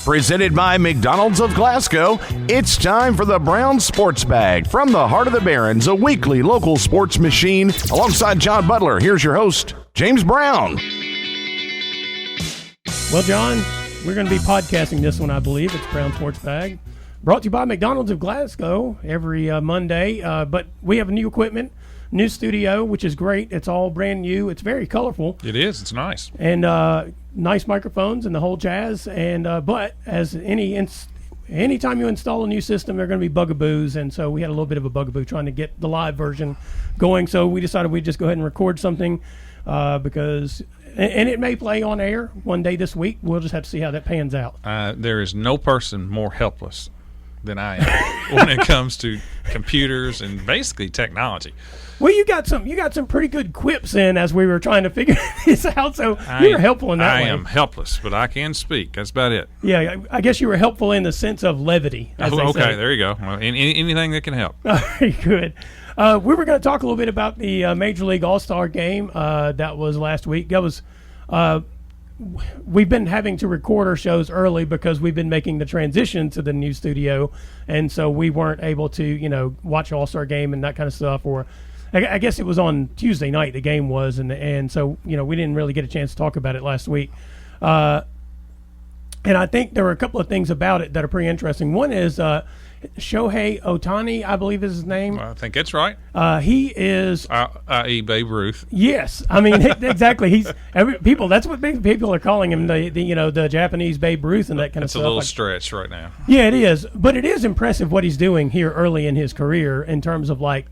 Presented by McDonald's of Glasgow, it's time for the Brown Sports Bag from the Heart of the Barrens, a weekly local sports machine. Alongside John Butler, here's your host, James Brown. Well, John, we're going to be podcasting this one, I believe. It's Brown Sports Bag. Brought to you by McDonald's of Glasgow every Monday. But we have new equipment, new studio, which is great. It's all brand new. It's very colorful. It is. It's nice. And nice microphones and the whole jazz. And but as anytime you install a new system, there are going to be bugaboos. And so we had a little bit of a bugaboo trying to get the live version going. So we decided we'd just go ahead and record something because – and it may play on air one day this week. We'll just have to see how that pans out. There is no person more helpless than I am when it comes to computers and basically technology. Well, you got some pretty good quips in as we were trying to figure this out. So you were helpful in that way. I am helpless, but I can speak. That's about it. Yeah, I guess you were helpful in the sense of levity. Okay, there you go. Well, anything that can help. Very good. We were going to talk a little bit about the Major League All-Star Game that was last week. That was we've been having to record our shows early because we've been making the transition to the new studio, and so we weren't able to watch All-Star Game and that kind of stuff. Or I guess it was on Tuesday night the game was, and so we didn't really get a chance to talk about it last week. And I think there were a couple of things about it that are pretty interesting. One is Shohei Ohtani, I believe is his name. I think that's right. He is i.e. Babe Ruth. Yes, I mean exactly. That's what people are calling him, the Japanese Babe Ruth and that kind of stuff. It's a little stretch right now. Yeah, it is, but it is impressive what he's doing here early in his career in terms of what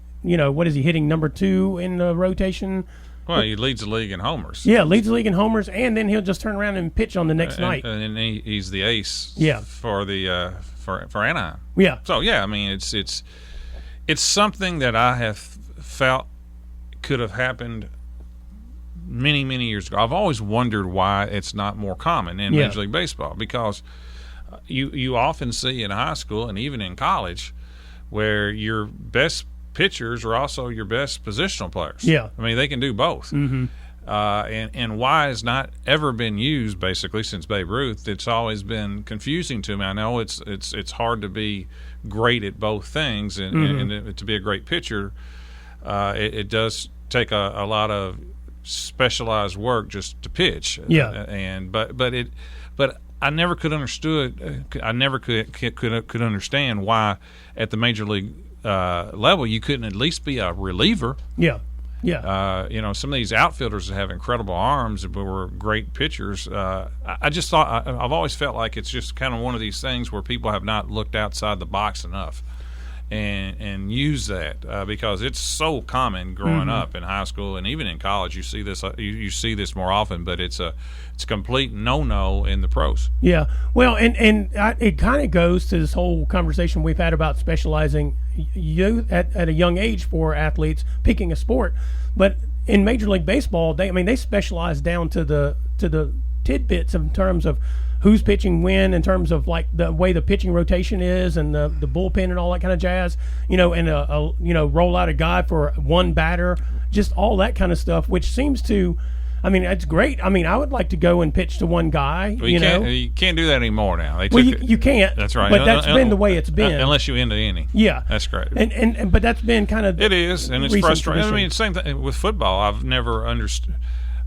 is he hitting number 2 in the rotation? Well, he leads the league in homers. Yeah, leads the league in homers, and then he'll just turn around and pitch on the next night. And he's the ace. Yeah. For the for Anaheim. Yeah. So yeah, I mean it's something that I have felt could have happened many years ago. I've always wondered why it's not more common in Major League Baseball, because you often see in high school and even in college where your best pitchers are also your best positional players. Yeah. I mean, they can do both. Mm-hmm. And why has not ever been used basically since Babe Ruth? It's always been confusing to me. I know it's hard to be great at both things, and to be a great pitcher, it does take a lot of specialized work just to pitch. Yeah. But I never could understood. I never could understand why at the major league level you couldn't at least be a reliever. Yeah. Yeah. Some of these outfielders that have incredible arms but were great pitchers. I just thought I've always felt like it's just kind of one of these things where people have not looked outside the box enough and use that because it's so common growing up in high school and even in college. You see this you see this more often, but it's a complete no in the pros. Yeah. Well, and it kind of goes to this whole conversation we've had about specializing at a young age for athletes picking a sport. But in Major League Baseball, they specialize down to the tidbits in terms of who's pitching when, in terms of like the way the pitching rotation is and the bullpen and all that kind of jazz, and roll out a guy for one batter, just all that kind of stuff, which seems to, it's great. I would like to go and pitch to one guy. Well, you can't do that anymore now. You can't. That's right. But that's been the way it's been. Unless you end the inning. Yeah. That's great. And but that's been kind of it is, and it's frustrating. Tradition. It's the same thing with football. I've never understood.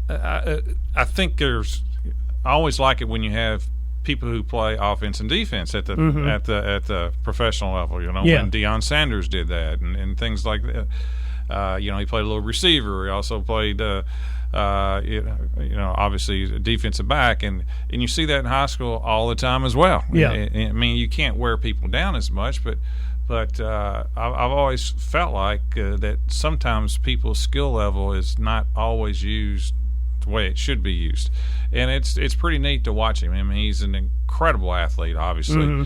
I think I always like it when you have people who play offense and defense at the at the professional level. When Deion Sanders did that and things like that. He played a little receiver. He also played. Obviously a defensive back, and you see that in high school all the time as well. Yeah. You can't wear people down as much, but I've always felt like that sometimes people's skill level is not always used the way it should be used, and it's pretty neat to watch him. He's an incredible athlete, obviously.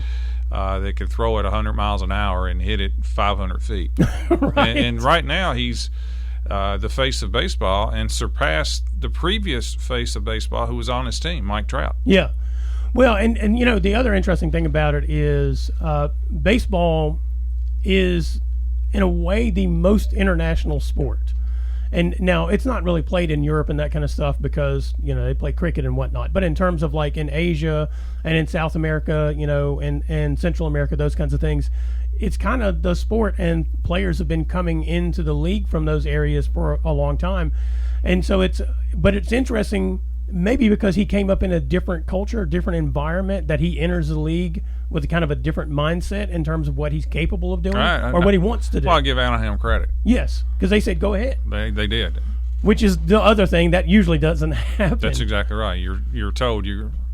That could throw it 100 miles an hour and hit it 500 feet. Right. And right now he's the face of baseball and surpassed the previous face of baseball who was on his team, Mike Trout. Yeah. Well, and the other interesting thing about it is baseball is, in a way, the most international sport. And now it's not really played in Europe and that kind of stuff because, they play cricket and whatnot. But in terms of like in Asia and in South America, and Central America, those kinds of things, it's kind of the sport, and players have been coming into the league from those areas for a long time. And so it's interesting, maybe because he came up in a different culture, different environment, that he enters the league with kind of a different mindset in terms of what he's capable of doing or what he wants to do. Well, I give Anaheim credit. Yes, because they said, go ahead. They did. Which is the other thing that usually doesn't happen. That's exactly right. You're told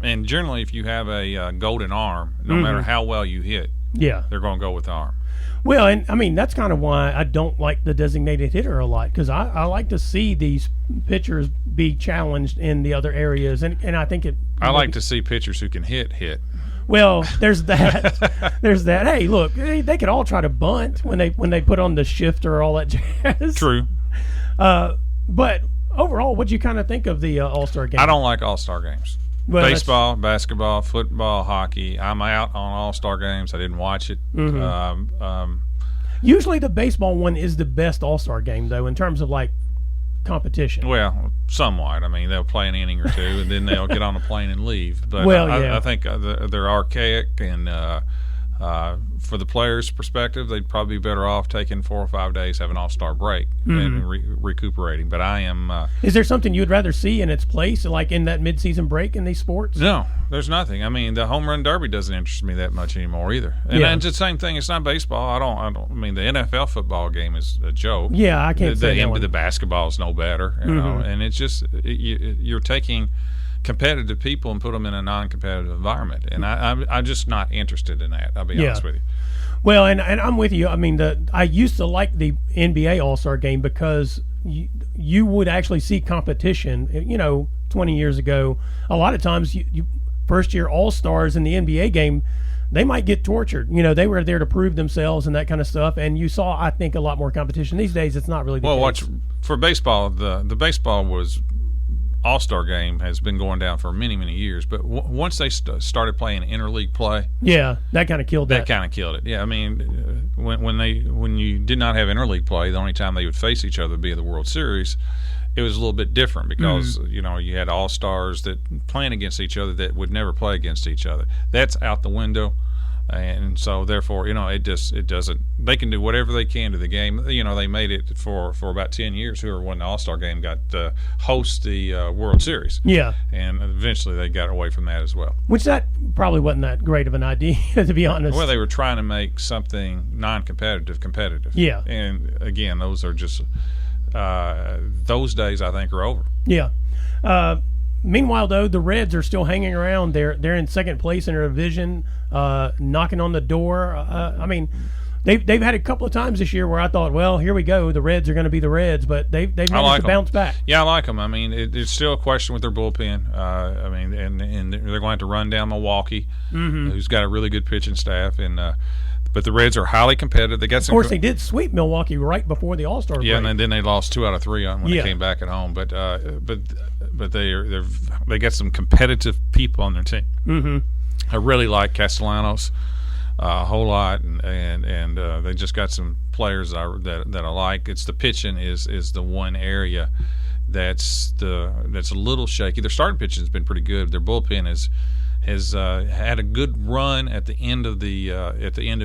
and generally if you have a golden arm, no matter how well you hit, they're going to go with the arm. Well, and I mean that's kind of why I don't like the designated hitter a lot, because I like to see these pitchers be challenged in the other areas, and I think I like to see pitchers who can hit. Well, there's that. There's that. Hey, look, they could all try to bunt when they put on the shifter or all that jazz. True. But overall, what do you kind of think of the All-Star game? I don't like All-Star games. Well, baseball, basketball, football, hockey. I'm out on All-Star games. I didn't watch it. Usually the baseball one is the best All-Star game, though, in terms of, like, competition. Well, somewhat. I mean, they'll play an inning or two, and then they'll get on a plane and leave. But I think they're archaic, and for the players' perspective, they'd probably be better off taking 4 or 5 days, have an All-Star break, and recuperating. But I am. Is there something you'd rather see in its place, like in that mid-season break in these sports? No, there's nothing. I mean, the home run derby doesn't interest me that much anymore either. And it's the same thing. It's not baseball. I mean, the NFL football game is a joke. Yeah, I can't say that one. The basketball is no better. You know, and it's just you're taking competitive people and put them in a non-competitive environment, and I'm just not interested in that. I'll be honest with you. Well, and I'm with you. I mean, I used to like the NBA All-Star Game because you would actually see competition. 20 years ago, a lot of times you first-year All-Stars in the NBA game, they might get tortured. They were there to prove themselves and that kind of stuff, and you saw, I think, a lot more competition. These days, it's not really the case. For baseball, the baseball was All-Star game has been going down for many, many years. But once they started playing interleague play, that kind of killed that. That kind of killed it. Yeah, I mean, when you did not have interleague play, the only time they would face each other would be in the World Series. It was a little bit different because you had all-stars that playing against each other that would never play against each other. That's out the window. And so, therefore, it doesn't. They can do whatever they can to the game. They made it for about 10 years. Whoever won the All-Star game got to host the World Series. Yeah. And eventually, they got away from that as well. Which that probably wasn't that great of an idea, to be honest. Well, they were trying to make something non-competitive competitive. Yeah. And again, those are just those days. I think are over. Yeah. Meanwhile, though, the Reds are still hanging around. They're in second place in their division, knocking on the door. I mean, they've had a couple of times this year where I thought, well, here we go, the Reds are going to be the Reds, but they've managed to bounce back. Yeah, I like them. I mean, it's still a question with their bullpen. I mean, and they're going to have to run down Milwaukee, who's got a really good pitching staff, and but the Reds are highly competitive. They got some. Of course, they did sweep Milwaukee right before the All-Star break. Yeah, and then they lost 2 out of 3 when they came back at home. But they got some competitive people on their team. Mm-hmm. I really like Castellanos a whole lot, and they just got some players that I like. It's the pitching is the one area that's a little shaky. Their starting pitching has been pretty good. Their bullpen has had a good run at the end of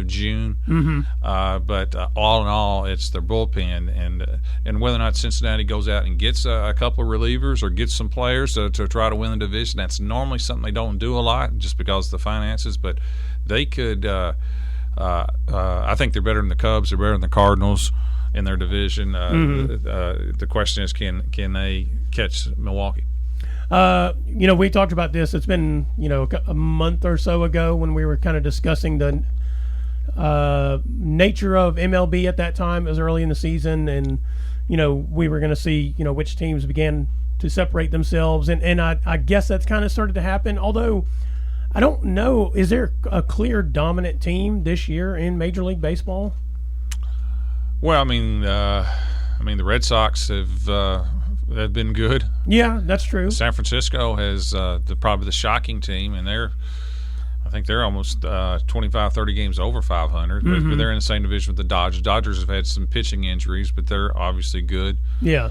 June, but all in all, it's their bullpen, and whether or not Cincinnati goes out and gets a couple of relievers or gets some players to try to win the division. That's normally something they don't do a lot, just because of the finances. But they could. I think they're better than the Cubs. They're better than the Cardinals in their division. The question is, can they catch Milwaukee? We talked about this. It's been, a month or so ago when we were kind of discussing the nature of MLB at that time. It was early in the season, and, we were going to see, which teams began to separate themselves. And I guess that's kind of started to happen. Although, I don't know, is there a clear dominant team this year in Major League Baseball? Well, I mean, the Red Sox have been good. Yeah, that's true. San Francisco has probably the shocking team, and they're think they're almost 25, 30 games over 500, but they're in the same division with the Dodgers. Dodgers have had some pitching injuries, but they're obviously good. Yeah.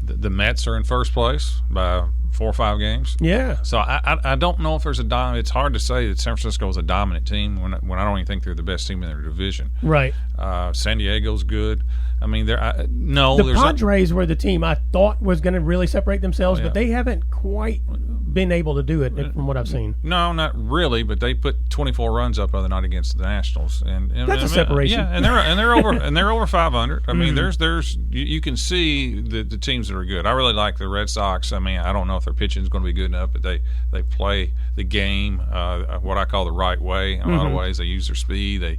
The Mets are in first place by 4 or 5 games. Yeah. So I don't know if there's a dominant. It's hard to say that San Francisco is a dominant team when I don't even think they're the best team in their division. Right. San Diego's good. I mean, the Padres were the team I thought was going to really separate themselves, but they haven't quite been able to do it from what I've seen. No, not really, but they put 24 runs up the other night against the Nationals, and that's a separation. Yeah, and they're over 500. I mean, there's you can see the teams that are good. I really like the Red Sox. I mean, I don't know if their pitching is going to be good enough, but they play the game what I call the right way. In a lot of ways, they use their speed.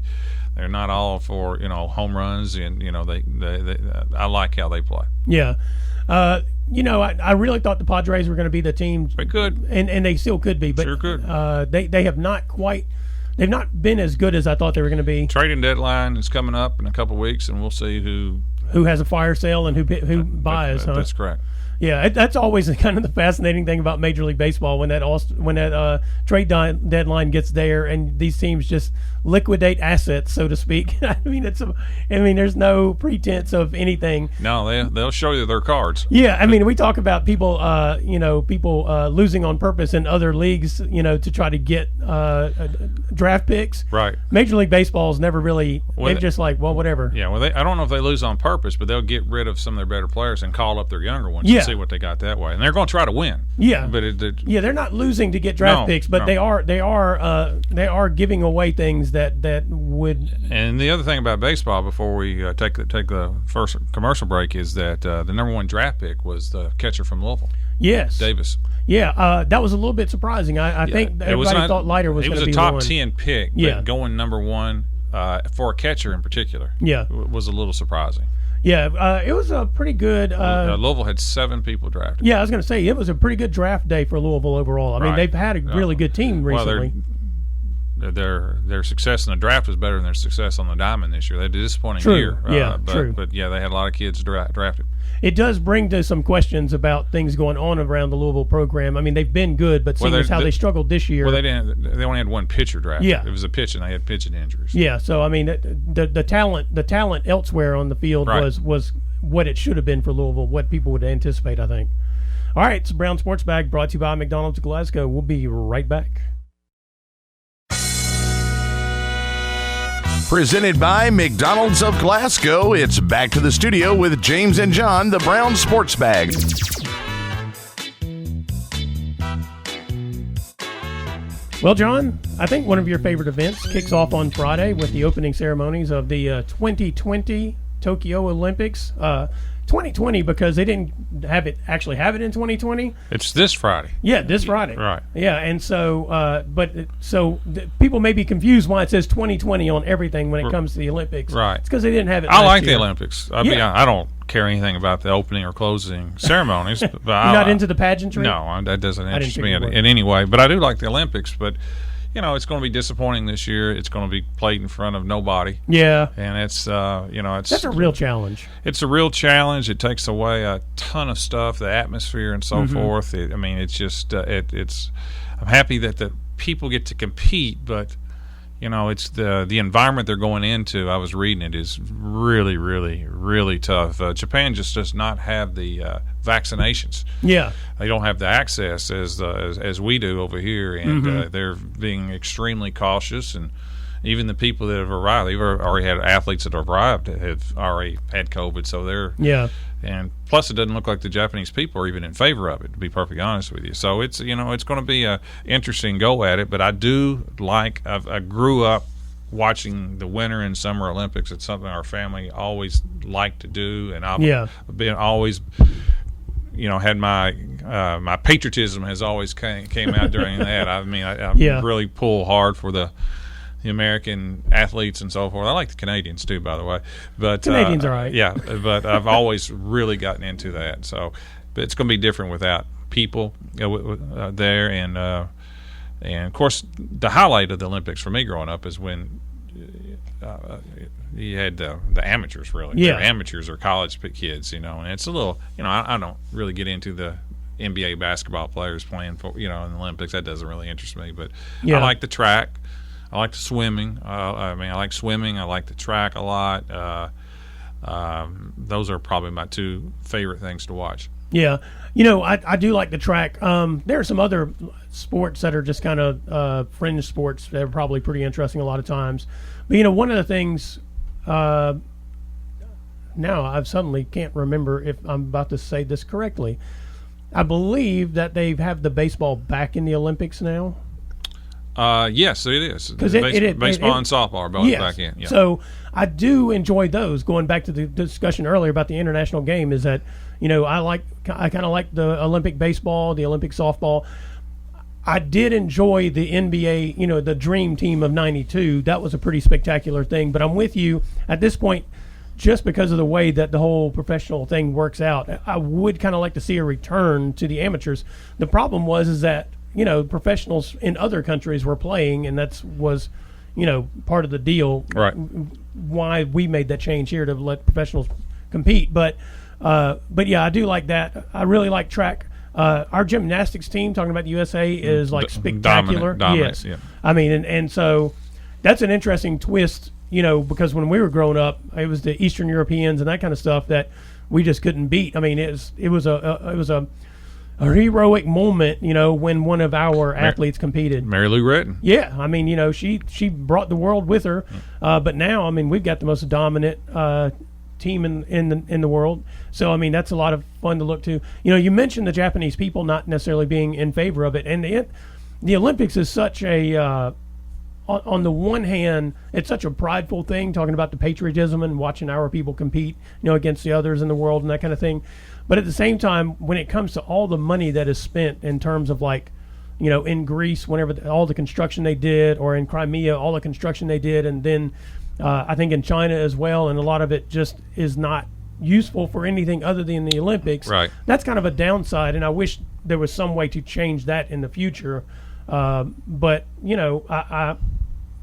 They're not all for home runs, and they I like how they play. Yeah. I really thought the Padres were going to be the team. They could, and they still could be, but sure could. They have not quite. They've not been as good as I thought they were going to be. Trading deadline is coming up in a couple of weeks, and we'll see who has a fire sale and who buys. That's correct. Yeah, that's always kind of the fascinating thing about Major League Baseball when that trade deadline gets there and these teams just liquidate assets, so to speak. I mean, there's no pretense of anything. No, they'll show you their cards. Yeah, I mean, we talk about people, losing on purpose in other leagues, to try to get draft picks. Right. Major League Baseball's never really. They've just whatever. Yeah. Well, I don't know if they lose on purpose, but they'll get rid of some of their better players and call up their younger ones. Yeah. See what they got that way, and they're going to try to win. Yeah, but they're not losing to get draft picks, but they are giving away things that would. And the other thing about baseball, before we take the first commercial break, is that the number 1 draft pick was the catcher from Louisville. Yes, Davis. Yeah, that was a little bit surprising. I think everybody thought Leiter was going to be one. He was a top 10 pick, but going number 1 for a catcher in particular, was a little surprising. Yeah, it was a pretty good. Louisville had 7 people drafted. Yeah, I was going to say it was a pretty good draft day for Louisville overall. I mean, they've had a really good team recently. Their success in the draft was better than their success on the diamond this year. They had a disappointing year. True. But they had a lot of kids drafted. It does bring to some questions about things going on around the Louisville program. I mean, they've been good, but seeing as how they struggled this year. Well, they only had 1 pitcher drafted. Yeah. It was a pitch, and they had pitching injuries. Yeah, so I mean, the talent elsewhere on the field was what it should have been for Louisville, what people would anticipate, I think. All right, it's Brown Sports Bag brought to you by McDonald's of Glasgow. We'll be right back. Presented by McDonald's of Glasgow, it's back to the studio with James and John, the Brown Sports Bag. Well, John, I think one of your favorite events kicks off on Friday with the opening ceremonies of the 2020 Tokyo Olympics. 2020 because they didn't have it in 2020. It's this Friday. Yeah, this Friday. Right. Yeah, and so, people may be confused why it says 2020 on everything when it comes to the Olympics. Right. It's because they didn't have it. I like year. the Olympics. I don't care anything about the opening or closing ceremonies. But You're not into the pageantry? No, that doesn't interest me in any way. But I do like the Olympics. But it's going to be disappointing this year. It's going to be played in front of nobody. Yeah, and it's that's a real challenge. It's a real challenge. It takes away a ton of stuff, the atmosphere and so forth. It's just it's. I'm happy that the people get to compete, but it's the environment they're going into. I was reading it is really, really, really tough. Japan just does not have the vaccinations. Yeah, they don't have the access as we do over here, and they're being extremely cautious. And even the people that have arrived, they've already had athletes that have arrived that have already had COVID. So they're And plus, it doesn't look like the Japanese people are even in favor of it, to be perfectly honest with you. So it's it's going to be a interesting go at it. But I do like. I grew up watching the Winter and Summer Olympics. It's something our family always liked to do, and I've been always. Had my patriotism has always came out during that. I mean, I really pull hard for the American athletes and so forth. I like the Canadians too, by the way. But Canadians are right. Yeah, but I've always really gotten into that. So, but it's going to be different without people there, and of course, the highlight of the Olympics for me growing up is when. You had the amateurs, really. Yeah. They're amateurs or college kids, and it's a little, I don't really get into the NBA basketball players playing for in the Olympics. That doesn't really interest me. But Yeah. I like the track. I like the swimming. I like swimming. I like the track a lot. Those are probably my two favorite things to watch. Yeah. I do like the track. There are some other sports that are just kind of fringe sports that are probably pretty interesting a lot of times. But, one of the things now I suddenly can't remember if I'm about to say this correctly. I believe that they have the baseball back in the Olympics now. Yes, it is. Baseball and softball are both back in. Yeah. So I do enjoy those. Going back to the discussion earlier about the international game, is that I kind of like the Olympic baseball, the Olympic softball. I did enjoy the NBA, the Dream Team of '92. That was a pretty spectacular thing. But I'm with you at this point. Just because of the way that the whole professional thing works out, I would kind of like to see a return to the amateurs. The problem is that professionals in other countries were playing, and was part of the deal. Right. Why we made that change here to let professionals compete. But yeah, I do like that. I really like track. Our gymnastics team, talking about the USA, is like spectacular. Dominant, yes. Yeah. I mean, and so that's an interesting twist. Because when we were growing up, it was the Eastern Europeans and that kind of stuff that we just couldn't beat. I mean, it was a heroic moment, when one of our athletes competed. Mary Lou Retton. Yeah, I mean, she brought the world with her, but now, I mean, we've got the most dominant team in the world. So, I mean, that's a lot of fun to look to. You mentioned the Japanese people not necessarily being in favor of it, and the Olympics is such a on the one hand, it's such a prideful thing, talking about the patriotism and watching our people compete, against the others in the world and that kind of thing. But at the same time, when it comes to all the money that is spent in terms of in Greece, whenever all the construction they did, or in Crimea, all the construction they did, and then I think in China as well, and a lot of it just is not useful for anything other than the Olympics. Right. That's kind of a downside, and I wish there was some way to change that in the future.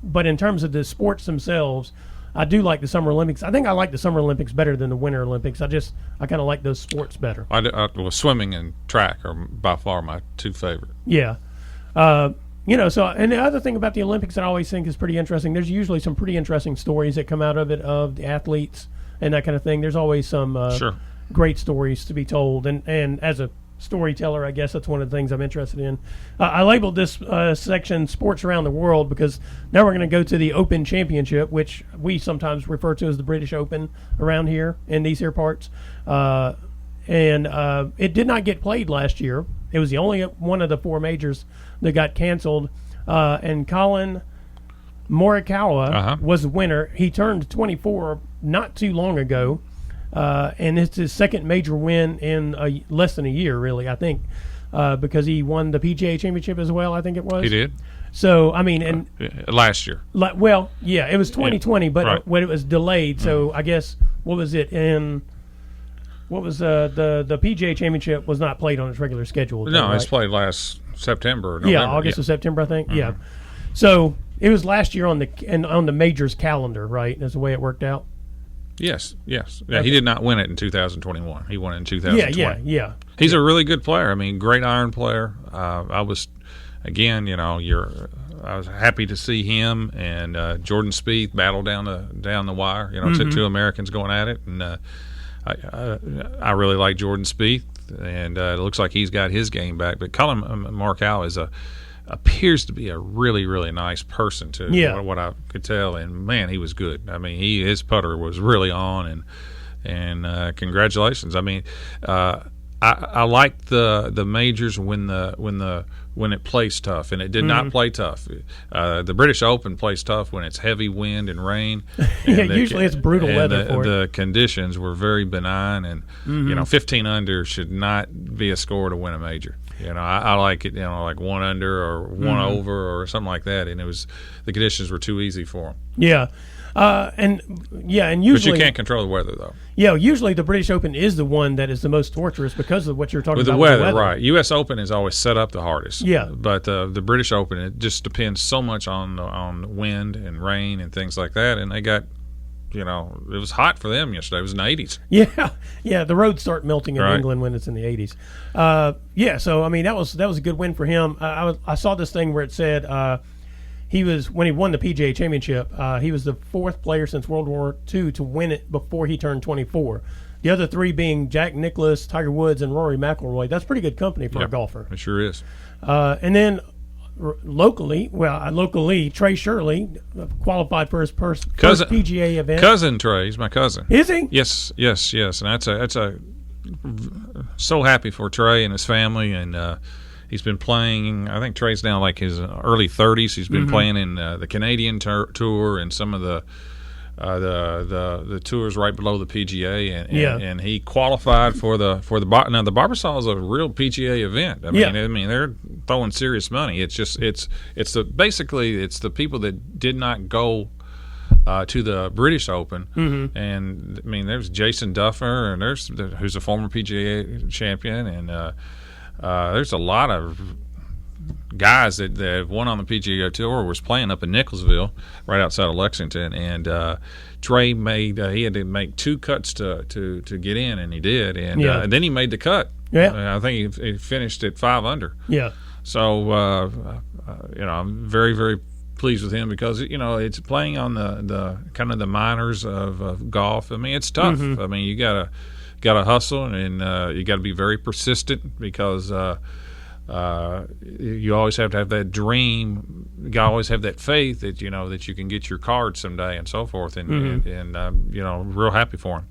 But in terms of the sports themselves, I do like the Summer Olympics. I think I like the Summer Olympics better than the Winter Olympics. I kind of like those sports better. Swimming and track are by far my two favorite. Yeah. So, and the other thing about the Olympics that I always think is pretty interesting, there's usually some pretty interesting stories that come out of it, of the athletes and that kind of thing. There's always some Sure. great stories to be told. And as a storyteller, I guess that's one of the things I'm interested in. I labeled this section Sports Around the World because now we're going to go to the Open Championship, which we sometimes refer to as the British Open around here in these here parts. And it did not get played last year. It was the only one of the four majors that got canceled. And Collin Morikawa was the winner. He turned 24 not too long ago. And it's his second major win in less than a year, really, I think, because he won the PGA Championship as well, I think it was. He did. So, I mean, and last year. Well, yeah, it was 2020, but right. when it was delayed, so I guess, what was it, the PGA Championship was not played on its regular schedule. No, right? it's played last September or November. Yeah, August or September, I think. Mm-hmm. Yeah. So, it was last year on the majors calendar, right? That's the way it worked out. Yes. Yeah, okay. He did not win it in 2021. He won it in 2020. Yeah. He's a really good player. I mean, great iron player. I was happy to see him and Jordan Spieth battle down the wire. Two Americans going at it, and I really like Jordan Spieth, and it looks like he's got his game back. But Collin Morikawa appears to be a really, really nice person too. Yeah. What I could tell, and man, he was good. I mean, his putter was really on, and congratulations. I mean, I like the majors when it plays tough, and it did not play tough. The British Open plays tough when it's heavy wind and rain. And usually it's brutal weather for it. The conditions were very benign, and 15 under should not be a score to win a major. I like it, like 1 under or 1 over or something like that, and the conditions were too easy for them. Yeah. And usually, but you can't control the weather, though. Yeah, usually the British Open is the one that is the most torturous because of what you're talking about. With the weather, right? U.S. Open is always set up the hardest. Yeah, but the British Open, it just depends so much on wind and rain and things like that, and they got it was hot for them yesterday. It was in the 80s. Yeah. The roads start melting in Right. England when it's in the 80s. So I mean that was a good win for him. I saw this thing where it said when he won the PGA Championship, he was the fourth player since World War II to win it before he turned 24. The other three being Jack Nicklaus, Tiger Woods, and Rory McIlroy. That's pretty good company for a golfer. It sure is. And then locally, Trey Shirley qualified for his first PGA event. Cousin Trey, he's my cousin. Is he? Yes, and that's so happy for Trey and his family, and he's been playing. I think Trey's now like his early 30s. He's been playing in the Canadian tour and some of the tours right below the PGA, and he qualified for the now the Barbasol is a real PGA event. I mean they're throwing serious money. It's the people that did not go to the British Open, and I mean there's Jason Duffer and who's a former PGA champion, and there's a lot of guys that have won on the PGA Tour was playing up in Nicholsville, right outside of Lexington, and Trey he had to make two cuts to get in, and he did, and then he made the cut. I think he finished at 5 under. Yeah. So I'm very, very pleased with him because it's playing on the kind of the minors of golf. I mean, it's tough. I mean, you gotta hustle, and you got to be very persistent because. You always have to have that dream. You always have that faith that that you can get your card someday and so forth. And real happy for him.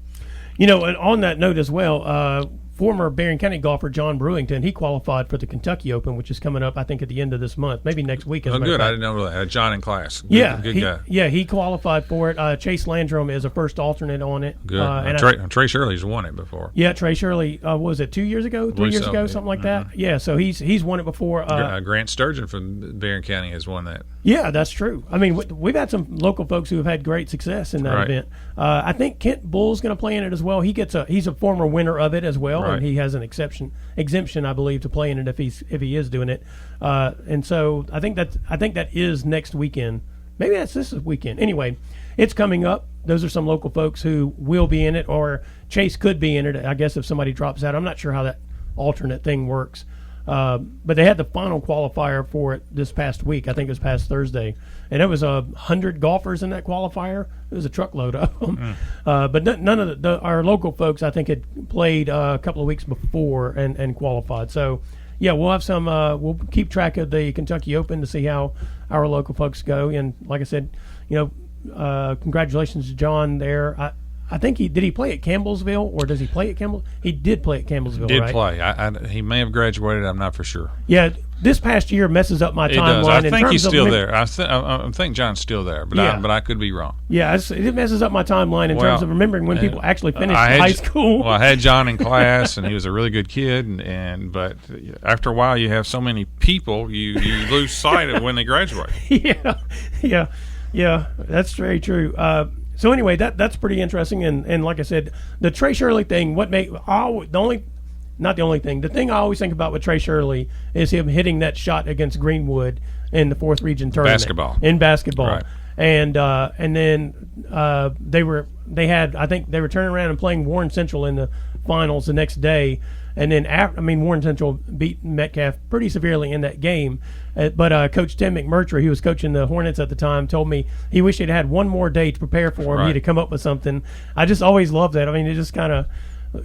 And on that note as well, former Berrien County golfer John Brewington, he qualified for the Kentucky Open, which is coming up, I think, at the end of this month, maybe next week. Oh, good. I didn't know that. John in class. Good guy. Yeah, he qualified for it. Chase Landrum is a first alternate on it. Good. And Trey Shirley's won it before. Yeah, Trey Shirley, was it 2 years ago, 3 years ago, something like that? Yeah, so he's won it before. Grant Sturgeon from Berrien County has won that. Yeah, that's true. I mean, we've had some local folks who have had great success in that event. I think Kent Bull's going to play in it as well. He's a former winner of it as well, and he has an exemption, I believe, to play in it if he is doing it. And so I think that is next weekend. Maybe that's this weekend. Anyway, it's coming up. Those are some local folks who will be in it, or Chase could be in it, I guess, if somebody drops out. I'm not sure how that alternate thing works. But they had the final qualifier for it this past week. I think it was past Thursday, and it was 100 golfers in that qualifier. It was a truckload of them. But none of our local folks, I think, had played a couple of weeks before and qualified. So yeah, we'll have some. We'll keep track of the Kentucky Open to see how our local folks go. And like I said, congratulations to John there. I think did he play at Campbellsville, or does he play at Campbell? He did play at Campbellsville, Did right? play. He may have graduated. I'm not for sure. Yeah, this past year messes up my timeline. I think he's still there. I think John's still there, but I could be wrong. Yeah, it messes up my timeline in terms of remembering when people actually finished high school. Well, I had John in class, and he was a really good kid, but after a while, you have so many people, you lose sight of when they graduate. Yeah, that's very true. So anyway, that's pretty interesting, and like I said, the Trey Shirley thing. The thing I always think about with Trey Shirley is him hitting that shot against Greenwood in the 4th region tournament in basketball, right. And then they were turning around and playing Warren Central in the finals the next day. And then, Warren Central beat Metcalf pretty severely in that game. But Coach Tim McMurtry, who was coaching the Hornets at the time, told me he wished he'd had one more day to prepare for him. Right. He'd have come up with something. I just always loved that. I mean, it just kind of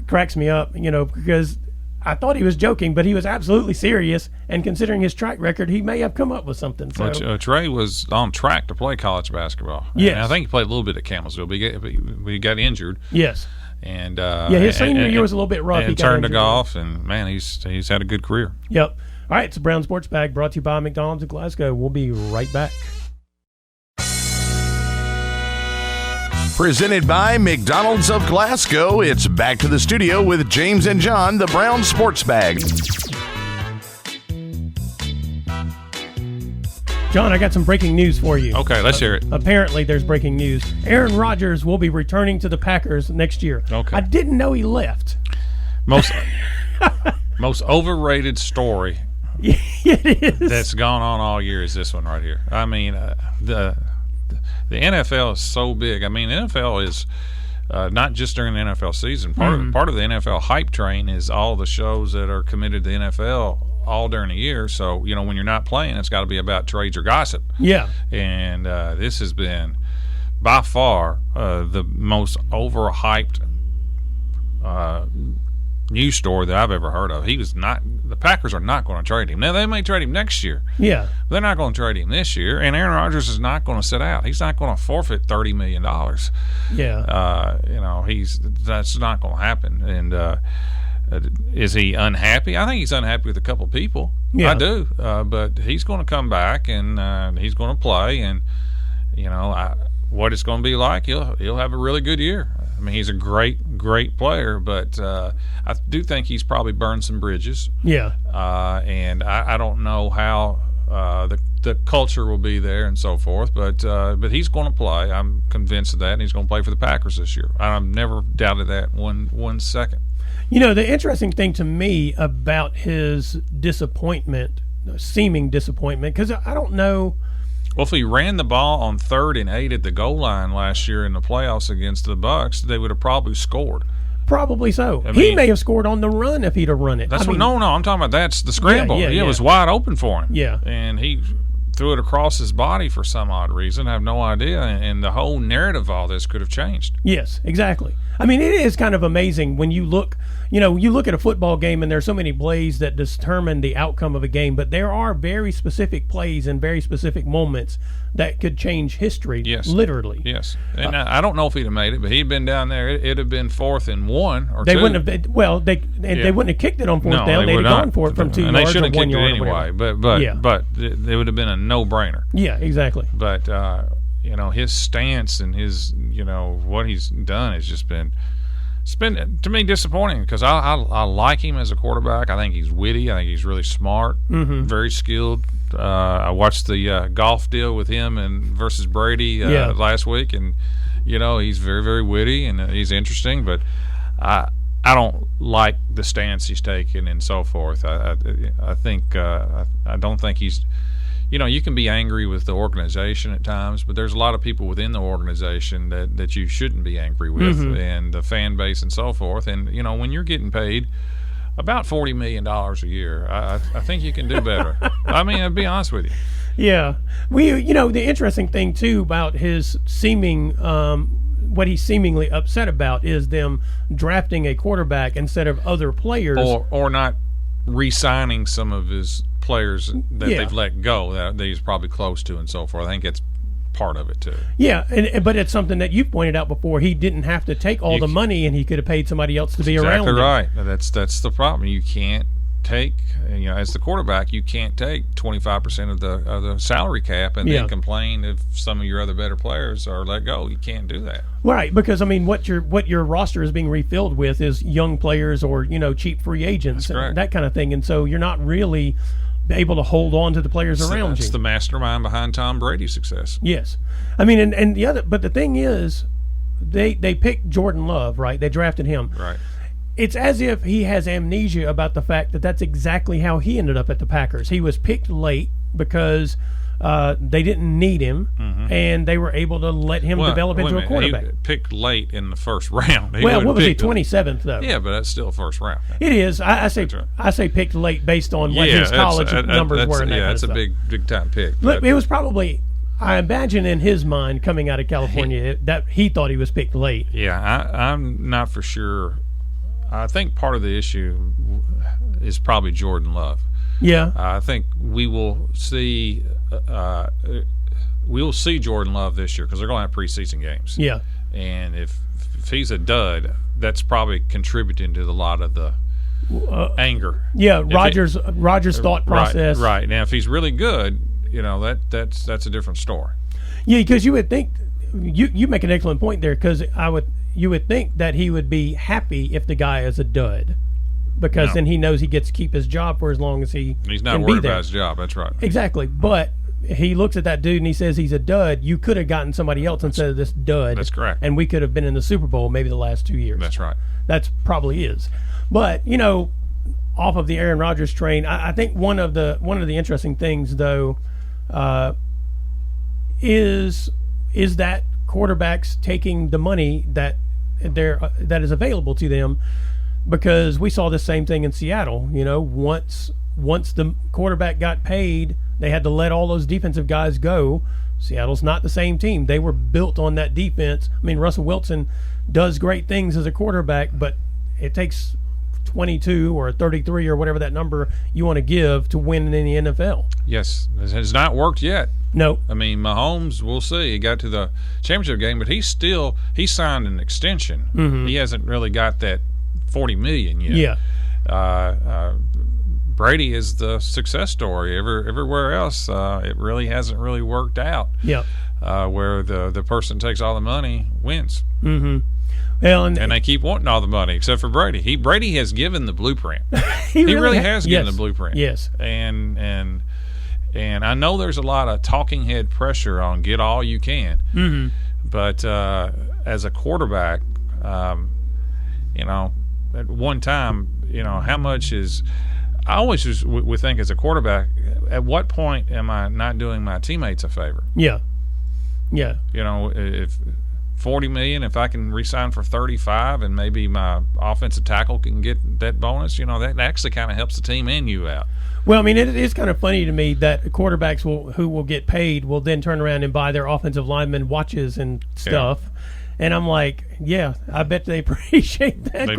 cracks me up, because I thought he was joking, but he was absolutely serious. And considering his track record, he may have come up with something. So Trey was on track to play college basketball. Yes. And I think he played a little bit at Campbellsville, but he got injured. Yes. And his senior year was a little bit rough. He turned to golf, and man, he's had a good career. Yep. All right, it's the Brown Sports Bag brought to you by McDonald's of Glasgow. We'll be right back. Presented by McDonald's of Glasgow, it's back to the studio with James and John, the Brown Sports Bag. John, I got some breaking news for you. Okay, let's hear it. Apparently, there's breaking news. Aaron Rodgers will be returning to the Packers next year. Okay. I didn't know he left. Most overrated story it is. That's gone on all year is this one right here. I mean, the NFL is so big. I mean, NFL is not just during the NFL season. Part of the NFL hype train is all the shows that are committed to the NFL all during the year. So, you know, when you're not playing, it's got to be about trades or gossip. Yeah. And this has been by far the most overhyped news story that I've ever heard of. The Packers are not going to trade him. Now, they may trade him next year. Yeah. They're not going to trade him this year. And Aaron Rodgers is not going to sit out. He's not going to forfeit $30 million. Yeah. You know, that's not going to happen. And is he unhappy? I think he's unhappy with a couple people. Yeah. I do. But he's going to come back and he's going to play. And, you know, what it's going to be like, he'll have a really good year. I mean, he's a great player, but I do think he's probably burned some bridges. Yeah. And I don't know how the culture will be there and so forth, but he's going to play. I'm convinced of that, and he's going to play for the Packers this year. I've never doubted that one second. You know, the interesting thing to me about his seeming disappointment, because I don't know. Well, if he ran the ball on 3rd and 8 at the goal line last year in the playoffs against the Bucs, they would have probably scored. Probably so. I He mean, may have scored on the run if he'd have run it. No, I'm talking about that's the scramble. Yeah. It was wide open for him. Yeah. And he threw it across his body for some odd reason. I have no idea. And the whole narrative of all this could have changed. Yes, exactly. I mean, it is kind of amazing when you look at a football game and there's so many plays that determine the outcome of a game, but there are very specific plays and very specific moments that could change history, literally. Yes. And I don't know if he'd have made it, but he'd been down there. It'd have been 4th and 1 or 2. They wouldn't have. They wouldn't have kicked it on 4th down. They'd have gone for it from 2 and yards they should have or 1 kicked yard it anyway. But it would have been a no-brainer. Yeah, exactly. But you know, his stance and his, you know, what he's done has just been. It's been, to me, disappointing because I like him as a quarterback. I think he's witty. I think he's really smart, very skilled. I watched the golf deal with him and versus Brady last week, and you know he's very, very witty and he's interesting. But I don't like the stance he's taken and so forth. I think I don't think he's. You know, you can be angry with the organization at times, but there's a lot of people within the organization that you shouldn't be angry with, and the fan base and so forth. And, you know, when you're getting paid about $40 million a year, I think you can do better. I mean, I'll be honest with you. Yeah. The interesting thing, too, about his what he's seemingly upset about is them drafting a quarterback instead of other players. Or not re-signing some of his players that they've let go that he's probably close to and so forth. I think it's part of it too. Yeah, but it's something that you've pointed out before. He didn't have to take all the money, and he could have paid somebody else to be around him. Exactly right. That's the problem. You can't take, you know, as the quarterback, you can't take 25% of the salary cap and then complain if some of your other better players are let go. You can't do that. Right, because I mean, what your roster is being refilled with is young players or, you know, cheap free agents and that kind of thing, and so you're not really able to hold on to the players around you. That's the mastermind behind Tom Brady's success. Yes, I mean, and the thing is, they picked Jordan Love, right? They drafted him, right. It's as if he has amnesia about the fact that that's exactly how he ended up at the Packers. He was picked late because they didn't need him, and they were able to let him develop into a quarterback. He picked late in the first round. What was he, 27th, though? Yeah, but that's still first round. It is. I say picked late based on what his college numbers were. That's a big-time pick. Look, it was probably, I imagine in his mind, coming out of California, that he thought he was picked late. Yeah, I'm not for sure. I think part of the issue is probably Jordan Love. Yeah, I think we will see Jordan Love this year because they're going to have preseason games. Yeah, and if he's a dud, that's probably contributing to a lot of the anger. Yeah, Rodgers' thought process. Right now, if he's really good, you know that's a different story. Yeah, because you would think you make an excellent point there because you would think that he would be happy if the guy is a dud. Because then he knows he gets to keep his job for as long as he's not worried about his job. That's right. Exactly. But he looks at that dude and he says he's a dud. You could have gotten somebody else instead of this dud. That's correct. And we could have been in the Super Bowl maybe the last 2 years. That's right. That's probably is. But, you know, off of the Aaron Rodgers train, I think one of the interesting things, though, is is that quarterbacks taking the money that is available to them? Because we saw the same thing in Seattle. Once the quarterback got paid, they had to let all those defensive guys go. Seattle's not the same team. They were built on that defense. I mean, Russell Wilson does great things as a quarterback, but it takes 22 or 33 or whatever that number you want to give to win in the NFL. Yes, it has not worked yet. No. I mean, Mahomes, we'll see. He got to the championship game, but he signed an extension. Mm-hmm. He hasn't really got that $40 million yet. Yeah. Brady is the success story. Everywhere else, it really hasn't really worked out. Yeah. Where the person takes all the money wins. Mm-hmm. Well, and they keep wanting all the money, except for Brady. Brady has given the blueprint. he really has given the blueprint. Yes. And I know there's a lot of talking head pressure on get all you can. Mm-hmm. But as a quarterback, at one time, how much is – I always just would think as a quarterback, at what point am I not doing my teammates a favor? Yeah. Yeah. If $40 million, if I can re-sign for $35 and maybe my offensive tackle can get that bonus, that actually kind of helps the team and you out. Well, I mean, it is kind of funny to me that quarterbacks who will get paid will then turn around and buy their offensive linemen watches and stuff. Yeah. And I'm like, yeah, I bet they appreciate that. They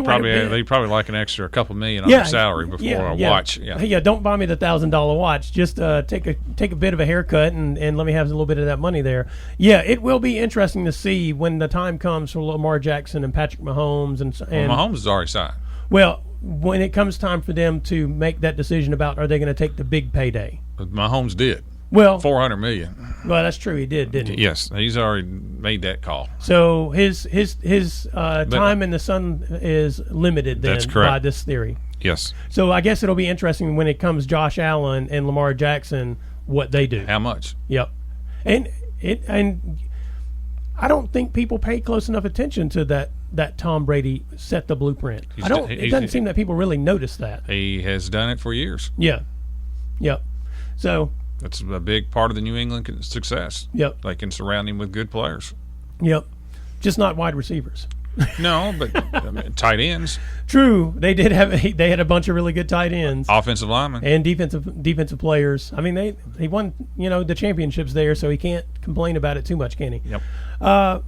probably like an extra couple million on their salary before a watch. Yeah, don't buy me the $1,000 watch. Just take a bit of a haircut and let me have a little bit of that money there. Yeah, it will be interesting to see when the time comes for Lamar Jackson and Patrick Mahomes and Mahomes is already signed. Well, when it comes time for them to make that decision about are they going to take the big payday, but Mahomes did. Well, $400 million. Well, that's true. He did, didn't he? Yes, he's already made that call. So his time in the sun is limited then by this theory. Yes. So I guess it'll be interesting when it comes Josh Allen and Lamar Jackson what they do. How much? Yep. And I don't think people pay close enough attention to that Tom Brady set the blueprint. It doesn't seem that people really notice that. He has done it for years. Yeah. Yep. So that's a big part of the New England success. Yep. They can surround him with good players. Yep. Just not wide receivers. No, but tight ends. True. They had a bunch of really good tight ends. Offensive linemen. And defensive players. I mean, he won, the championships there, so he can't complain about it too much, can he? Yep.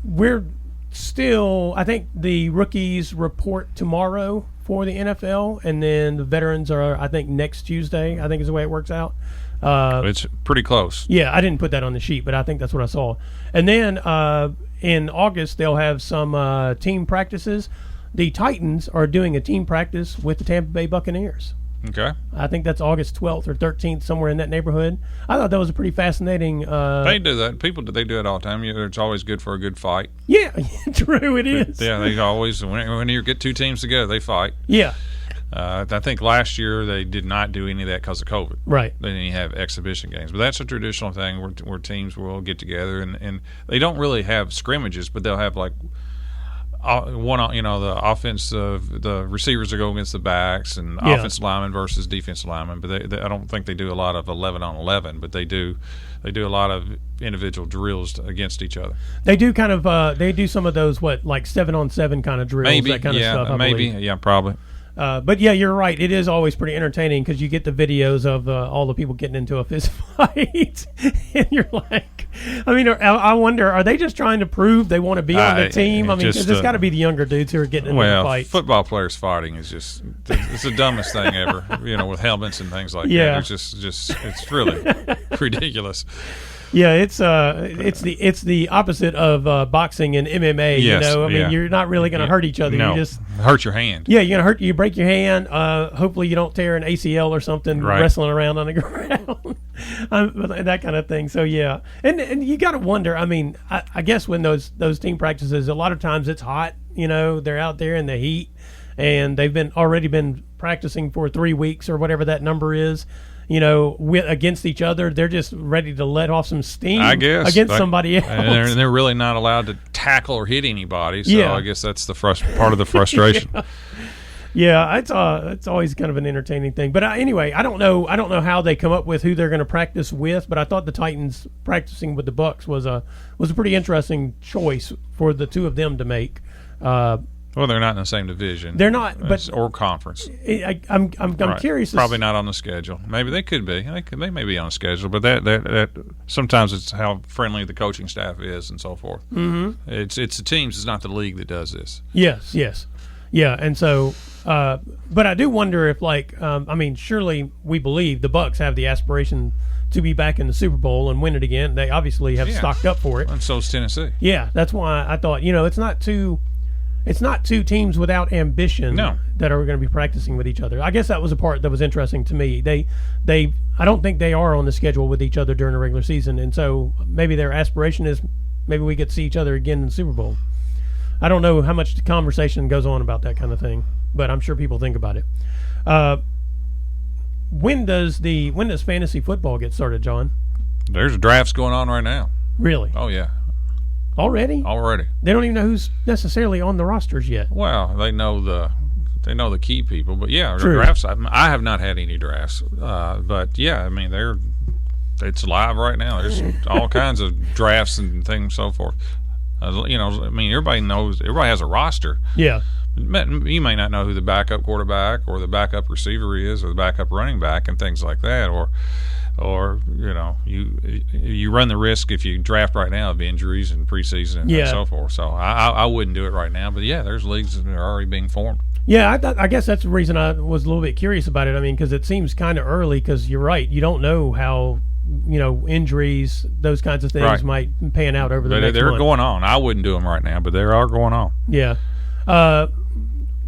We're still, I think the rookies report tomorrow for the NFL, and then the veterans are, I think, next Tuesday, I think is the way it works out. It's pretty close. Yeah, I didn't put that on the sheet, but I think that's what I saw. And then in August, they'll have some team practices. The Titans are doing a team practice with the Tampa Bay Buccaneers. Okay. I think that's August 12th or 13th, somewhere in that neighborhood. I thought that was a pretty fascinating. They do that. They do it all the time. It's always good for a good fight. Yeah, true, it is. Yeah, they always, when you get two teams together, they fight. Yeah. I think last year they did not do any of that because of COVID. Right. They didn't have exhibition games. But that's a traditional thing where teams will get together, and they don't really have scrimmages, but they'll have like the offensive, the receivers will go against the backs, and offensive linemen versus defensive linemen. But I don't think they do a lot of 11 on 11, but they do a lot of individual drills against each other. They do kind of they do some of those like 7-on-7 kind of drills, maybe, that kind of stuff. Yeah, probably. But yeah, you're right. It is always pretty entertaining because you get the videos of all the people getting into a fist fight, and you're like, I wonder, are they just trying to prove they want to be on the team? Because it's got to be the younger dudes who are getting into the fights. Football players fighting is it's the dumbest thing ever. With helmets and things like that. It's really ridiculous. Yeah, it's the opposite of boxing and MMA. Yes, you're not really going to hurt each other. No, you just hurt your hand. Yeah, you're going to you break your hand. Hopefully you don't tear an ACL or something wrestling around on the ground, that kind of thing. So yeah, and you got to wonder. I guess when those team practices, a lot of times it's hot. They're out there in the heat, and they've already been practicing for 3 weeks or whatever that number is. Against each other, they're just ready to let off some steam. I guess against somebody else, and they're really not allowed to tackle or hit anybody. So I guess that's the part of the frustration. Yeah, it's always kind of an entertaining thing. But anyway, I don't know how they come up with who they're going to practice with. But I thought the Titans practicing with the Bucks was a pretty interesting choice for the two of them to make. Well, they're not in the same division. They're not, but or conference. I'm Right. curious. Probably not on the schedule. Maybe they could be. They may be on the schedule, but that sometimes it's how friendly the coaching staff is and so forth. Mm-hmm. It's the teams. It's not the league that does this. Yes. Yeah, and so, but I do wonder if, surely we believe the Bucks have the aspiration to be back in the Super Bowl and win it again. They obviously have stocked up for it. And so is Tennessee. Yeah, that's why I thought, it's not two teams without ambition that are going to be practicing with each other. I guess that was a part that was interesting to me. I don't think they are on the schedule with each other during the regular season, and so maybe their aspiration is maybe we could see each other again in the Super Bowl. I don't know how much the conversation goes on about that kind of thing, but I'm sure people think about it. When does fantasy football get started, John? There's drafts going on right now. Really? Oh yeah. Already? They don't even know who's necessarily on the rosters yet. Well, they know the key people, but yeah, True. drafts. I have not had any drafts, but yeah, I mean it's live right now. There's all kinds of drafts and things, so forth. Everybody has a roster. Yeah. You may not know who the backup quarterback or the backup receiver is, or the backup running back, and things like that, or you run the risk if you draft right now of injuries and preseason and so forth. So I wouldn't do it right now. But yeah, there's leagues that are already being formed. Yeah, I guess that's the reason I was a little bit curious about it. I mean, because it seems kind of early. Because you're right, you don't know how injuries, those kinds of things might pan out over the next month. They're going on. I wouldn't do them right now, but they are going on. Yeah.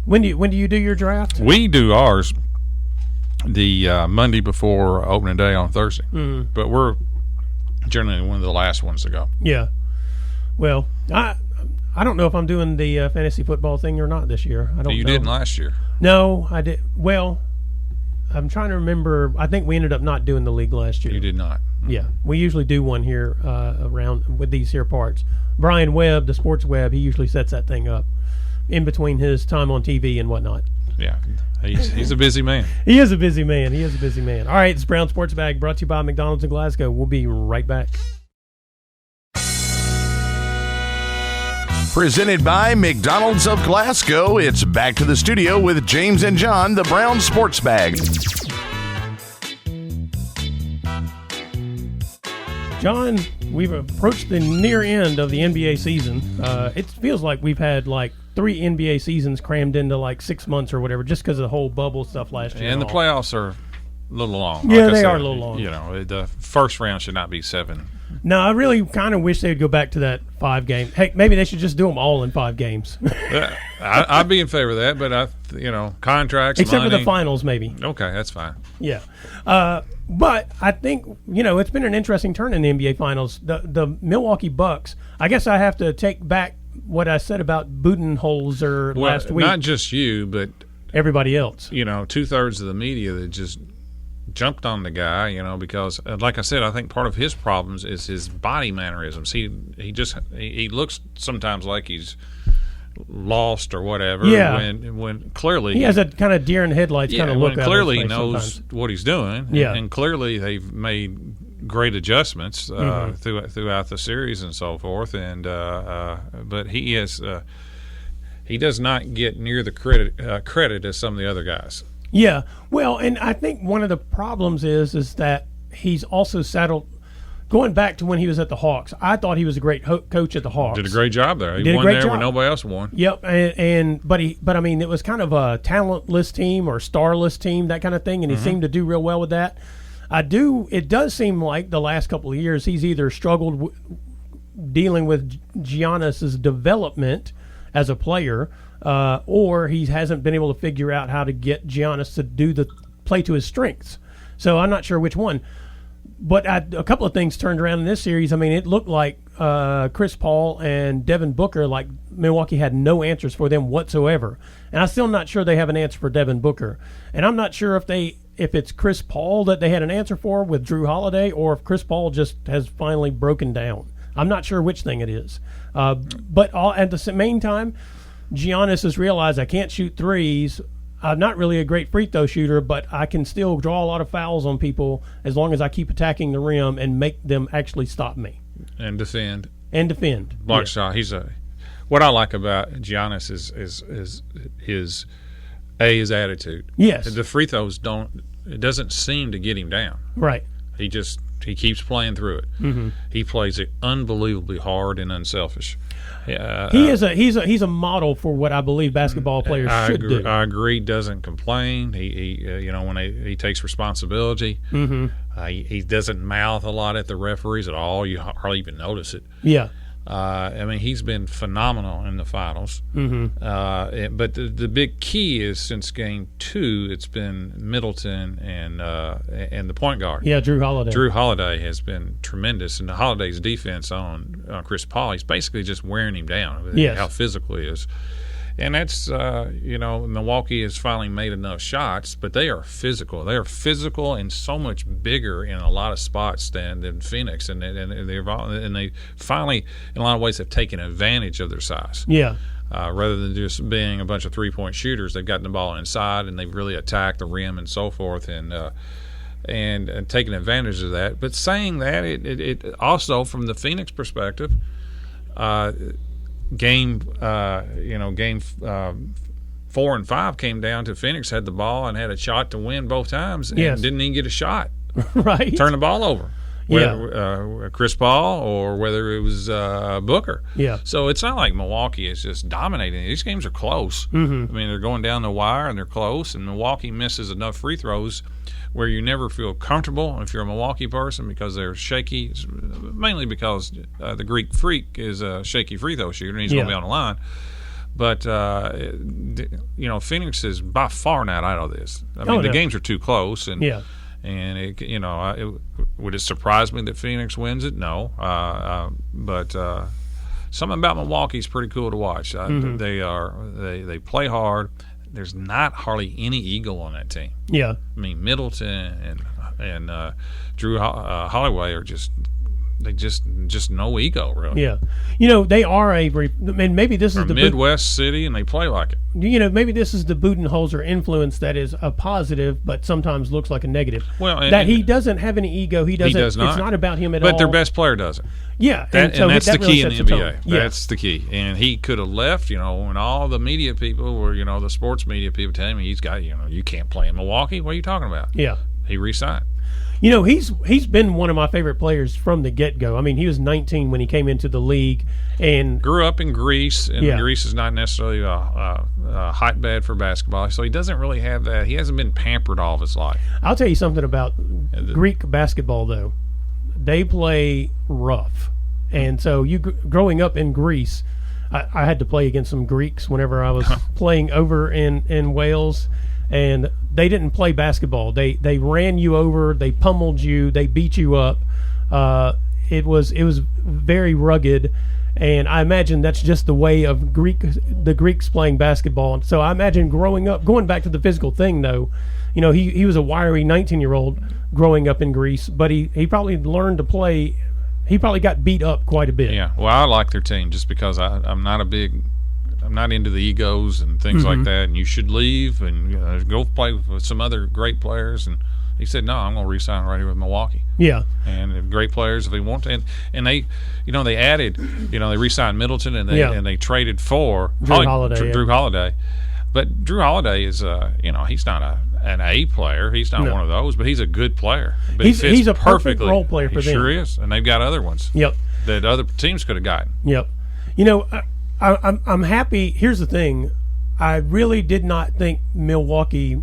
When do you do your draft? We do ours the Monday before opening day on Thursday. Mm-hmm. But we're generally one of the last ones to go. Yeah. Well, I don't know if I'm doing the fantasy football thing or not this year. I don't know. You didn't last year. No, I did. Well, I'm trying to remember. I think we ended up not doing the league last year. You did not. Mm-hmm. Yeah. We usually do one here around with these here parts. Brian Webb, the Sports Web, he usually sets that thing up in between his time on TV and whatnot. Yeah, he's a busy man. He is a busy man. All right, it's Brown Sports Bag brought to you by McDonald's in Glasgow. We'll be right back. Presented by McDonald's of Glasgow, it's back to the studio with James and John, the Brown Sports Bag. John, we've approached the near end of the NBA season. It feels like we've had 3 NBA seasons crammed into 6 months or whatever, just because of the whole bubble stuff last year. And the playoffs are a little long. Yeah, they are a little long. The first round should not be 7. No, I really kind of wish they'd go back to that 5 game. Heck, maybe they should just do them all in 5 games. I'd be in favor of that, but contracts, except money. for the finals, maybe. Okay, that's fine. Yeah, but I think it's been an interesting turn in the NBA finals. The Milwaukee Bucks. I guess I have to take back what I said about Budenholzer last week. Not just you, but everybody else. 2/3 of the media that just jumped on the guy, because like I said, I think part of his problems is his body mannerisms. He looks sometimes like he's lost or whatever. Yeah. When clearly he has a kind of deer in headlights kind of look. When clearly he knows sometimes what he's doing. Yeah. And clearly they've made great adjustments throughout the series and so forth. And but he is he does not get near the credit as some of the other guys. Yeah, well, and I think one of the problems is that he's also saddled. Going back to when he was at the Hawks, I thought he was a great coach at the Hawks. Did a great job there. He won there when nobody else won. Yep, but I mean, it was kind of a talentless team or starless team, that kind of thing, and he seemed to do real well with that. It does seem like the last couple of years he's either struggled dealing with Giannis's development as a player, or he hasn't been able to figure out how to get Giannis to play to his strengths. So I'm not sure which one. But a couple of things turned around in this series. I mean, it looked like Chris Paul and Devin Booker, like Milwaukee had no answers for them whatsoever. And I'm still not sure they have an answer for Devin Booker. And I'm not sure if it's Chris Paul that they had an answer for with Drew Holiday, or if Chris Paul just has finally broken down. I'm not sure which thing it is. But at the same time, Giannis has realized I can't shoot threes. I'm not really a great free throw shooter, but I can still draw a lot of fouls on people as long as I keep attacking the rim and make them actually stop me. And defend. Block shot. What I like about Giannis is his attitude. Yes. The free throws it doesn't seem to get him down. Right. He keeps playing through it. Mm-hmm. He plays it unbelievably hard and unselfish. He's a model for what I believe basketball players should do. I agree. Doesn't complain. He when he takes responsibility. Mm-hmm. He doesn't mouth a lot at the referees at all. You hardly even notice it. Yeah. I mean, he's been phenomenal in the finals. Mm-hmm. But the big key is since Game 2, it's been Middleton and the point guard. Yeah, Drew Holiday. Drew Holiday has been tremendous, and the Holiday's defense on Chris Paul, he's basically just wearing him down. Yes. How physical he is. And that's, Milwaukee has finally made enough shots, but they are physical. They are physical and so much bigger in a lot of spots than Phoenix. And they finally, in a lot of ways, have taken advantage of their size. Yeah. Rather than just being a bunch of three-point shooters, they've gotten the ball inside, and they've really attacked the rim and so forth, and taking advantage of that. But saying that, it also, from the Phoenix perspective, Game 4 and 5 came down to Phoenix had the ball and had a shot to win both times, and didn't even get a shot. Right. Turn the ball over. Whether Chris Paul or whether it was Booker. Yeah. So it's not like Milwaukee is just dominating. These games are close. Mm-hmm. I mean, they're going down the wire and they're close, and Milwaukee misses enough free throws where you never feel comfortable if you're a Milwaukee person because they're shaky, mainly because the Greek Freak is a shaky free throw shooter and he's going to be on the line. But, Phoenix is by far not out of this. I mean, the games are too close. And would it surprise me that Phoenix wins it? No. But something about Milwaukee is pretty cool to watch. Mm-hmm. They play hard. There's not hardly any ego on that team. Yeah. I mean, Middleton and Drew Holloway are just no ego, really. Yeah. They are and maybe this is the Midwest city, and they play like it. Maybe this is the Budenholzer influence that is a positive, but sometimes looks like a negative. Well, he doesn't have any ego. He does not. It's not about him at all. But their best player doesn't. Yeah, and that's the key in the NBA. Yeah. That's the key. And he could have left, and all the media people were, the sports media people telling me he's got, you can't play in Milwaukee. What are you talking about? Yeah. He re-signed. He's been one of my favorite players from the get-go. I mean, he was 19 when he came into the league and grew up in Greece, and Greece is not necessarily a hotbed for basketball, so he doesn't really have that. He hasn't been pampered all of his life. I'll tell you something about Greek basketball, though. They play rough, and so growing up in Greece, I had to play against some Greeks whenever I was playing over in Wales. And they didn't play basketball. They ran you over. They pummeled you. They beat you up. It was very rugged, and I imagine that's just the way of the Greeks playing basketball. So I imagine growing up, going back to the physical thing though, he was a wiry 19-year-old growing up in Greece, but he probably learned to play. He probably got beat up quite a bit. Yeah. Well, I like their team just because I'm not into the egos and things like that, and you should leave and go play with some other great players. And he said, no, I'm going to re-sign right here with Milwaukee. Yeah. And great players if they want to. And they, they added, they re-signed Middleton and they traded for Drew Holiday. But Drew Holiday is, he's not an A player. He's not one of those, but he's a good player. But he's a perfect role player for them. He sure is. And they've got other ones. Yep. That other teams could have gotten. Yep. I'm happy. Here's the thing. I really did not think Milwaukee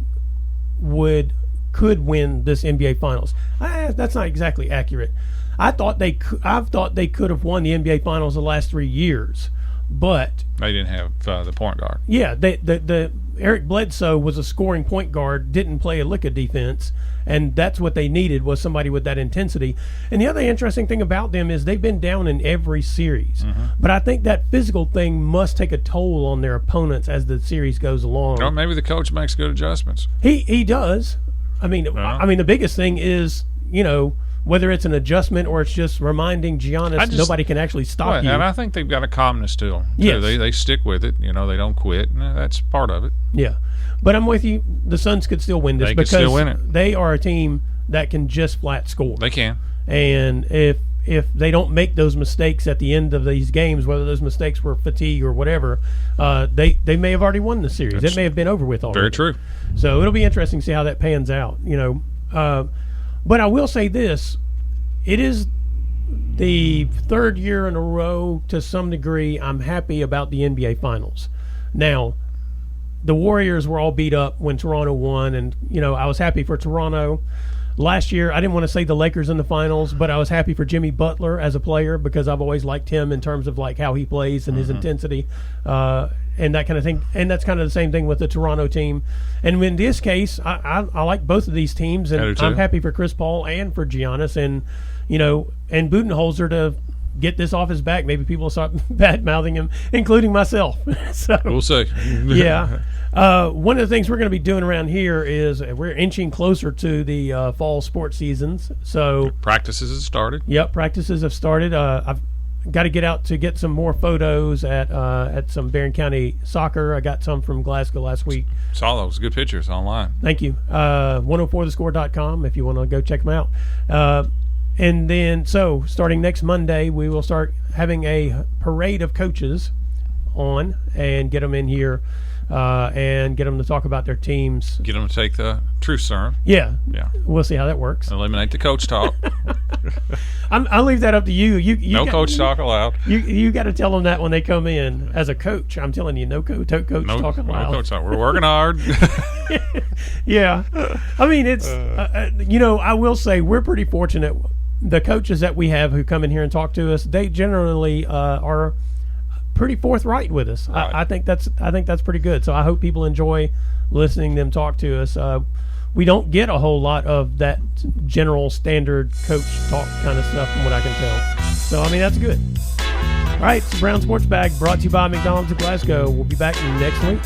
could win this NBA Finals. That's not exactly accurate. I've thought they could have won the NBA Finals the last 3 years, but they didn't have the point guard. Yeah, the Eric Bledsoe was a scoring point guard, didn't play a lick of defense, and that's what they needed was somebody with that intensity. And the other interesting thing about them is they've been down in every series. Mm-hmm. But I think that physical thing must take a toll on their opponents as the series goes along. Well, maybe the coach makes good adjustments. He does. I mean, the biggest thing is, whether it's an adjustment or it's just reminding Giannis nobody can actually stop you. And I think they've got a calmness to them. Yes. They stick with it. They don't quit. And that's part of it. Yeah. But I'm with you. The Suns could still win this They because could still win it. They are a team that can just flat score. They can. And if they don't make those mistakes at the end of these games, whether those mistakes were fatigue or whatever, they may have already won the series. It may have been over with already. Very true. So it'll be interesting to see how that pans out. But I will say this: it is the third year in a row, to some degree, I'm happy about the NBA Finals. Now, the Warriors were all beat up when Toronto won, and I was happy for Toronto. Last year, I didn't want to say the Lakers in the finals, but I was happy for Jimmy Butler as a player because I've always liked him in terms of like how he plays and his intensity and that kind of thing. And that's kind of the same thing with the Toronto team. And in this case, I like both of these teams, and I'm happy for Chris Paul and for Giannis, and and Budenholzer to get this off his back. Maybe people will start bad-mouthing him, including myself. So we'll see. Yeah. One of the things we're going to be doing around here is we're inching closer to the fall sports seasons. So practices have started. Yep, practices have started. I've got to get out to get some more photos at some Barron County soccer. I got some from Glasgow last week. Saw those good pictures online. Thank you. 104thescore.com if you want to go check them out. And then, so starting next Monday, we will start having a parade of coaches on and get them in here. And get them to talk about their teams. Get them to take the truth serum. Yeah. Yeah. We'll see how that works. Eliminate the coach talk. I'll leave that up to you. No coach talk allowed. You got to tell them that when they come in. As a coach, I'm telling you, no coach talk allowed. No coach talk. We're working hard. Yeah. I mean, it's, I will say we're pretty fortunate. The coaches that we have who come in here and talk to us, they generally are pretty forthright with us. Right. I think that's pretty good. So I hope people enjoy listening to them talk to us. We don't get a whole lot of that general standard coach talk kind of stuff from what I can tell. So I mean, that's good. All right, it's the Brown Sports Bag brought to you by McDonald's of Glasgow. We'll be back next week.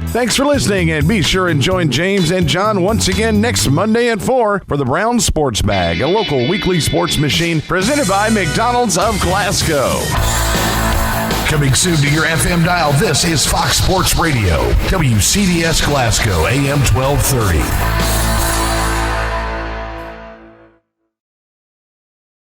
Thanks for listening, and be sure and join James and John once again next Monday at 4 for the Brown Sports Bag, a local weekly sports machine presented by McDonald's of Glasgow. Coming soon to your FM dial, this is Fox Sports Radio, WCDS Glasgow, AM 1230.